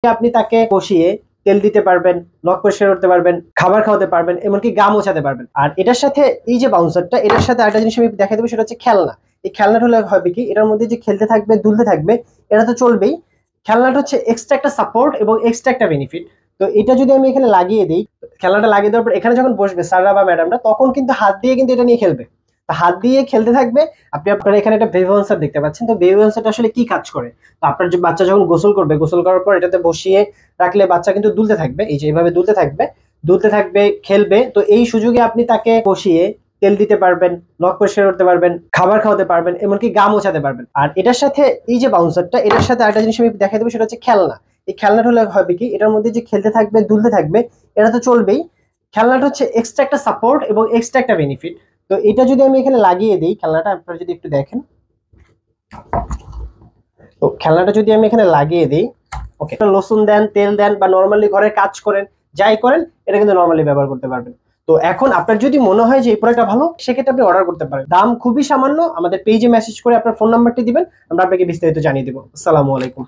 আপনি তাকে বসিয়ে তেল দিতে পারবেন, নখ পরিষ্কার করতে পারবেন, খাবার খাওয়াতে পারবেন, এমনকি গা মোছাতে পারবেন। আর এটার সাথে এই যে বাউন্সারটা, এটার সাথে আরেকটা জিনিস আমি দেখাই দেবো, সেটা হচ্ছে খেলনা। এই খেলনাটা হলে হবে কি, এটার মধ্যে যে খেলতে থাকবে, দুলতে থাকবে, এটা তো চলবেই। খেলনাটা হচ্ছে এক্সট্রা একটা সাপোর্ট এবং এক্সট্রা একটা বেনিফিট। তো এটা যদি আমি এখানে লাগিয়ে দিই, খেলনাটা লাগিয়ে দেওয়ার পর এখানে যখন বসবে স্যাররা বা ম্যাডামরা, তখন কিন্তু হাত দিয়ে কিন্তু এটা নিয়ে খেলবে। তো হাত দিয়ে খেলতে থাকবে। আপনারা এখানে একটা বেবি বাউন্সার দেখতে পাচ্ছেন। তো বেবি বাউন্সারটা আসলে কি কাজ করে? তো আপনার যে বাচ্চা যখন গোসল করবে, গোসল করার পর এটাতে বসিয়ে রাখলে বাচ্চা কিন্তু দুলতে থাকবে, এই যে এইভাবে দুলতে থাকবে, দুলতে থাকবে, খেলবে। তো এই সুযোগে আপনি তাকে বসিয়ে তেল দিতে পারবেন, নখ পরিষ্কার করতে পারবেন, খাবার খাওয়াতে পারবেন, এমনকি গা মোছাতে পারবেন। আর এটার সাথে এই যে বাউন্সারটা, এটার সাথে আরেকটা জিনিস আমি দেখাই দেবো, সেটা হচ্ছে খেলনা। এই খেলনাটা হলে হবে কি, এটার মধ্যে যে খেলতে থাকবে, দুলতে থাকবে, এটা তো চলবেই। খেলনাটা হচ্ছে এক্সট্রা একটা সাপোর্ট এবং এক্সট্রা একটা বেনিফিট। তো এটা যদি আমি এখানে লাগিয়ে দিই, খেলনাটা আপনারা যদি একটু দেখেন, তো খেলনাটা যদি আমি এখানে লাগিয়ে দিই, ওকে, লসুন দেন, তেল দেন, বা নর্মালি ঘরের কাজ করেন, যাই করেন, এটা কিন্তু নর্মালি ব্যবহার করতে পারবেন। তো এখন আপনার যদি মনে হয় যে এই প্রোডাক্টটা ভালো, সেক্ষেত্রে আপনি অর্ডার করতে পারেন। দাম খুবই সামান্য। আমাদের পেজে মেসেজ করে আপনার ফোন নাম্বারটি দিবেন, আমরা আপনাকে বিস্তারিত জানিয়ে দেবো। আসসালামু আলাইকুম।